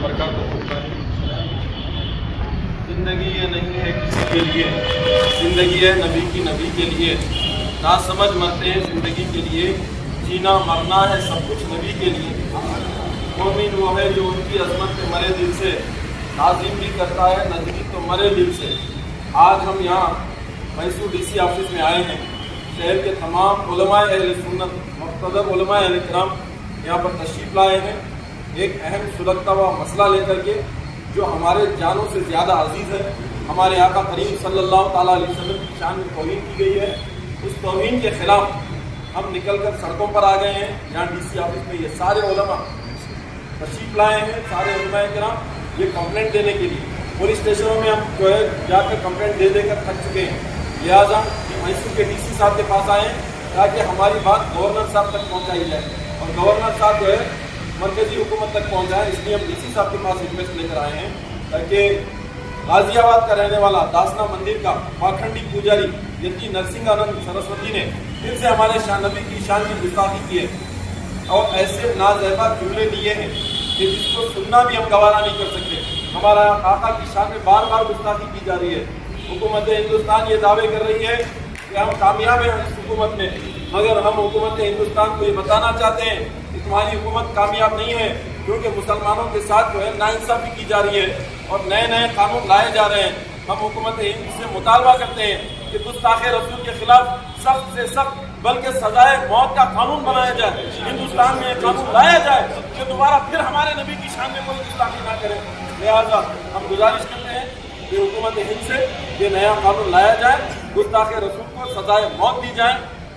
وبرکاتہ۔ زندگی یہ نہیں ہے کسی کے لیے، زندگی ہے نبی کے لیے، نا سمجھ مرتے ہیں زندگی کے لیے، جینا مرنا ہے سب کچھ نبی کے لیے۔ مومن وہ ہے جو ان کی عظمت پہ مرے دل سے، تعظیم بھی کرتا ہے نبی تو مرے دل سے۔ آج ہم یہاں میسور ڈی سی آفس میں آئے ہیں، شہر کے تمام علماء اہل سنت، مقتدر علماء اہل کرام یہاں پر تشریف لائے ہیں، ایک اہم سلگتا ہوا مسئلہ لے کر کے جو ہمارے جانوں سے زیادہ عزیز ہے، ہمارے آقا کریم صلی اللہ تعالیٰ علیہ وسلم کی شان میں توہین کی گئی ہے۔ اس توہین کے خلاف ہم نکل کر سڑکوں پر آ گئے ہیں۔ یہاں ڈی سی آفس میں یہ سارے علماء تشریف لائے ہیں، سارے علماء کرام یہ کمپلینٹ دینے کے لیے۔ پولیس اسٹیشنوں میں ہم جو ہے جا کر کمپلینٹ دے دے کر تھک چکے ہیں، لہٰذا میسور کے ڈی سی صاحب کے پاس آئے ہیں تاکہ ہماری بات گورنر صاحب تک پہنچائی جائے اور گورنر صاحب جو ہے مرکزی حکومت تک پہنچائے۔ اس لیے ہم ڈی سی صاحب کے پاس ریکویسٹ لے کر آئے ہیں تاکہ غازی آباد کا رہنے والا داسنا مندر کا پاکھنڈی پوجاری یتی نرسنگ آنند سرسوتی نے پھر سے ہمارے نبی کی شان کی گستاخی کی ہے اور ایسے نازیبا جملے لیے ہیں کہ جس کو سننا بھی ہم گوارا نہیں کر سکتے۔ ہمارا آقا کی شان میں بار بار گستاخی کی جا رہی ہے۔ حکومت ہندوستان یہ دعوے کر رہی ہے کہ ہم کامیاب ہیں اس حکومت میں، مگر ہم حکومت ہندوستان کو یہ بتانا چاہتے ہیں کہ تمہاری حکومت کامیاب نہیں ہے، کیونکہ مسلمانوں کے ساتھ جو ہے ناانصافی کی جا رہی ہے اور نئے نئے قانون لائے جا رہے ہیں۔ ہم حکومت ہند سے مطالبہ کرتے ہیں کہ گستاخ رسول کے خلاف سخت سے سخت بلکہ سزائے موت کا قانون بنایا جائے، ہندوستان میں یہ قانون لایا جائے کہ دوبارہ پھر ہمارے نبی کی شان میں کوئی گستاخی نہ کرے۔ لہٰذا ہم گزارش کرتے ہیں کہ حکومت ہند سے یہ نیا قانون لایا جائے، گستاخ رسول کو سزائے موت دی جائے،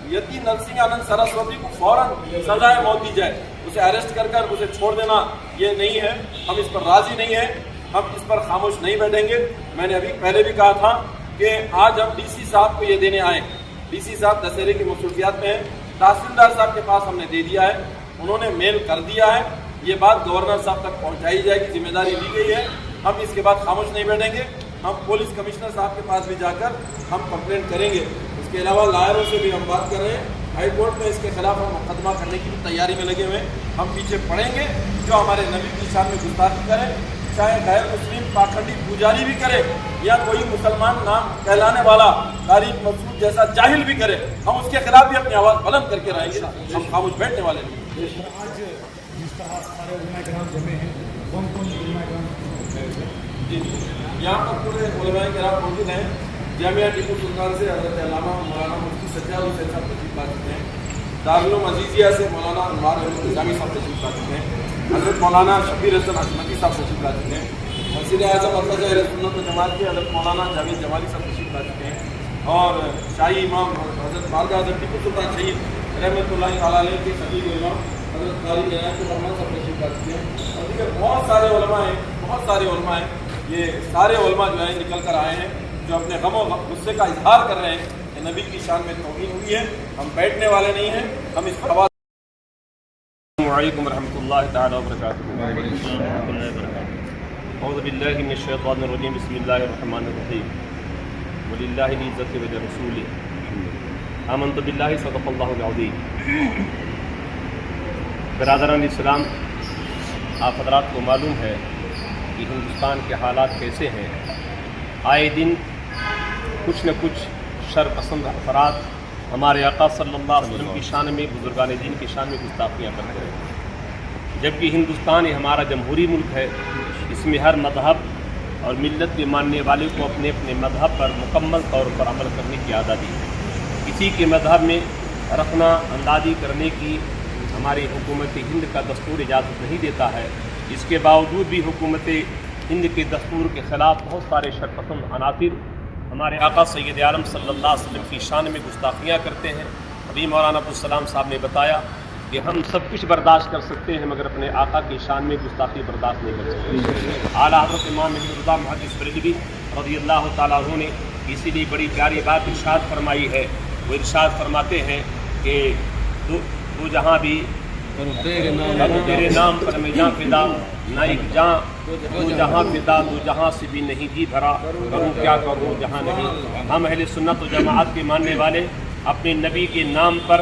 یتی نرسنگ آنند سرسوتی کو فوراً سزائے موت دی جائے۔ اسے اریسٹ کر اسے چھوڑ دینا یہ نہیں ہے، ہم اس پر راضی نہیں ہیں، ہم اس پر خاموش نہیں بیٹھیں گے۔ میں نے ابھی پہلے بھی کہا تھا کہ آج ہم ڈی سی صاحب کو یہ دینے آئے۔ ڈی سی صاحب دسہرے کی مصروفیات میں ہیں، تحصیلدار صاحب کے پاس ہم نے دے دیا ہے، انہوں نے میل کر دیا ہے، یہ بات گورنر صاحب تک پہنچائی جائے گی، ذمہ داری لی گئی ہے۔ ہم اس کے بعد خاموش نہیں بیٹھیں گے، ہم پولیس کمشنر صاحب کے پاس بھی جا کر ہم کمپلینٹ کریں گے۔ اس کے علاوہ لائروں سے بھی ہم بات کر رہے ہیں، ہائی کورٹ میں اس کے خلاف ہم مقدمہ کرنے کی بھی تیاری میں لگے ہوئے ہیں۔ ہم پیچھے پڑیں گے، جو ہمارے نبی کی شان میں گستاخی کرے، چاہے غیر مسلم پاکھنڈی پوجاری بھی کرے یا کوئی مسلمان نام کہلانے والا طارق مسعود جیسا جاہل بھی کرے، ہم اس کے خلاف بھی اپنی آواز بلند کر کے رہیں گے، ہم خاموش بیٹھنے والے نہیں۔ آج جس طرح سارے علماء کرام جمع ہیں، کون علماء کرام؟ جی یہاں پر پورے علماء کرام موجود ہیں۔ جامعہ ٹیپو سلطان سے حضرت علامہ مولانا مفتی سجاد حسین صاحب تشریف لا چکے ہیں، دارالعلوم عزیزیہ سے مولانا انوار احمد نظامی صاحب تشریف لا چکے ہیں، حضرت مولانا شبیر حسن حشمتی صاحب تشریف لا چکے ہیں، وزیر اعظم مرکز اہل سنت و جماعت کے حضرت مولانا جاوید جمالی صاحب تشریف لا چکے ہیں، اور شاہی امام حضرت بارگاہ حضرت ٹیپو سلطان شہید رحمۃ اللہ تعالیٰ علیہ کے خطیب امام حضرت قاری عنایت الرحمن صاحب تشریف لا چکے ہیں، اور دیگر بہت سارے علماء ہیں، بہت سارے علماء ہیں۔ یہ سارے علماء جو ہیں نکل کر آئے ہیں، جو اپنے غم و غصے کا اظہار کر رہے ہیں کہ نبی کی شان میں توہین ہوئی ہے۔ ہم بیٹھنے والے نہیں ہیں، ہم اس پر آواز۔ السلام علیکم ورحمۃ اللہ تعالی وبرکاتہ۔ اعوذ باللہ من الشیطان الرجیم، بسم اللہ الرحمن الرحیم، وللہ العزۃ ولرسولہ، آمنت باللہ صدق اللہ العظیم۔ برادران اسلام، آپ حضرات کو معلوم ہے کہ ہندوستان کے حالات کیسے ہیں۔ آئے دن کچھ نہ کچھ شر پسند افراد ہمارے آقا صلی اللہ علیہ وسلم کی شان میں، بزرگان دین کی شان میں گستاخیاں کرتے ہیں، جبکہ ہندوستان ہمارا جمہوری ملک ہے، اس میں ہر مذہب اور ملت کے ماننے والے کو اپنے اپنے مذہب پر مکمل طور پر عمل کرنے کی آزادی ہے۔ کسی کے مذہب میں رکھنا اندازی کرنے کی ہماری حکومت ہند کا دستور اجازت نہیں دیتا ہے۔ اس کے باوجود بھی حکومت ہند کے دستور کے خلاف بہت سارے شرپسند عناصر ہمارے آقا سید عالم صلی اللہ علیہ وسلم کی شان میں گستاخیاں کرتے ہیں۔ ابھی مولانا عبدالسلام صاحب نے بتایا کہ ہم سب کچھ برداشت کر سکتے ہیں مگر اپنے آقا کی شان میں گستاخی برداشت نہیں کر سکتے۔ اعلیٰ حضرت امام رضا محدث بریلوی رضی اللہ تعالیٰ عنہ نے اسی لیے بڑی پیاری بات ارشاد فرمائی ہے۔ وہ ارشاد فرماتے ہیں کہ تو جہاں بھی تیرے نام پر میں جاں فدا، نہ ایک جاں تو جہاں فدا، تو جہاں سے بھی نہیں جی بھرا، کروں کیا کروں جہاں نہیں۔ ہم اہل سنت و جماعت کے ماننے والے اپنے نبی کے نام پر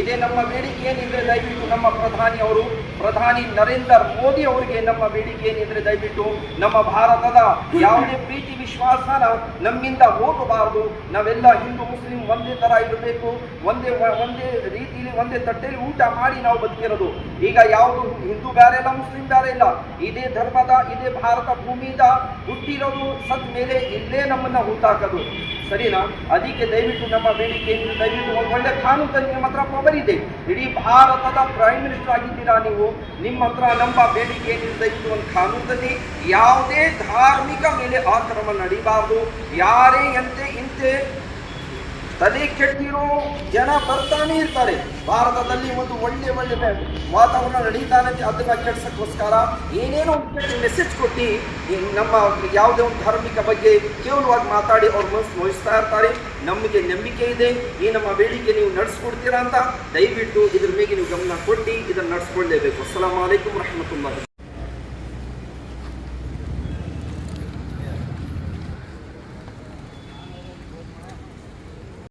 ಇದೇ ನಮ್ಮ ಬೇಡಿಕೆ ಏನಿದ್ರೆ ದಯವಿಟ್ಟು ನಮ್ಮ ಪ್ರಧಾನಿ ನರೇಂದ್ರ ಮೋದಿ ಅವರಿಗೆ ನಮ್ಮ ಬೇಡಿಕೆ ಏನಿದ್ರೆ ದಯವಿಟ್ಟು ನಮ್ಮ ಭಾರತದ ಯಾವುದೇ ಪ್ರೀತಿ ವಿಶ್ವಾಸನ ನಮ್ಮಿಂದ ಹೋಗಬಾರದು। ನಾವೆಲ್ಲ ಹಿಂದೂ ಮುಸ್ಲಿಂ ಒಂದೇ ತರ ಇರಬೇಕು, ಒಂದೇ ರೀತಿಯಲ್ಲಿ ಒಂದೇ ತಟ್ಟೆಯಲ್ಲಿ ಊಟ ಮಾಡಿ ನಾವು ಬದುಕಿರೋದು। ಈಗ ಯಾವುದು ಹಿಂದೂ ಬೇರೆ ಇಲ್ಲ, ಮುಸ್ಲಿಂ ಬೇರೆ ಇಲ್ಲ, ಇದೇ ಧರ್ಮದ ಇದೇ ಭಾರತ ಭೂಮಿದ ಹುಟ್ಟಿರೋದು ಸತ್ ಮೇಲೆ ಇಲ್ಲೇ ನಮ್ಮನ್ನ ಹುಟ್ಟಾಕೋದು, ಸರಿನಾ? ಅದಕ್ಕೆ ದಯವಿಟ್ಟು ನಮ್ಮ ಬೇಡಿಕೆ ಏನಿದೆ ದಯವಿಟ್ಟು ಒಂದು ಒಳ್ಳೆ ಕಾನೂನು ತಂದು ನಿಮ್ಮ ಹತ್ರ ಪವರ್ ಇದೆ, ಇಡೀ ಭಾರತದ ಪ್ರೈಮ್ ಮಿನಿಸ್ಟರ್ ಆಗಿದ್ದೀರಾ ನೀವು, ನಿಮ್ಮ ಹತ್ರ ನಮ್ಮ ಬೇಡಿಕೆ ಏನಿದೆ ದಯವಿಟ್ಟು ಒಂದು ಕಾನೂನು ತಂದು ಯಾವುದೇ ಧಾರ್ಮಿಕ ಮೇಲೆ ಆಕ್ರಮಣ ನಡೀಬಾರ್ದು। ಯಾರೇ ಇಂತೆ ತಲೆ ಕೆಟ್ಟಿರೋ ಜನ ಬರ್ತಾನೆ ಇರ್ತಾರೆ, ಭಾರತದಲ್ಲಿ ಒಂದು ಒಳ್ಳೆ ವಾತಾವರಣ ನಡೀತಾನೆ, ಅದನ್ನ ಕೆಡ್ಸಕ್ಕೋಸ್ಕರ ಏನೇನೋ ಮೆಸೇಜ್ ಕೊಟ್ಟು ನಮ್ಮ ಯಾವುದೇ ಒಂದು ಧಾರ್ಮಿಕ ಬಗ್ಗೆ ಕೇವಲವಾಗಿ ಮಾತಾಡಿ ಅವ್ರು ಮನಸ್ಸು ನೋಯಿಸ್ತಾ ಇರ್ತಾರೆ। ನಮಗೆ ನಂಬಿಕೆ ಇದೆ ಈ ನಮ್ಮ ಬೇಡಿಕೆ ನೀವು ನಡೆಸ್ಕೊಡ್ತೀರಾ ಅಂತ, ದಯವಿಟ್ಟು ಇದ್ರ ಮೇಲೆ ನೀವು ಗಮನ ಕೊಟ್ಟು ಇದನ್ನು ನಡೆಸ್ಕೊಳ್ಳೇಬೇಕು। ಅಸ್ಸಲಾಮು ಅಲೈಕುಂ ವರಹಮತುಲ್ಲಾಹಿ।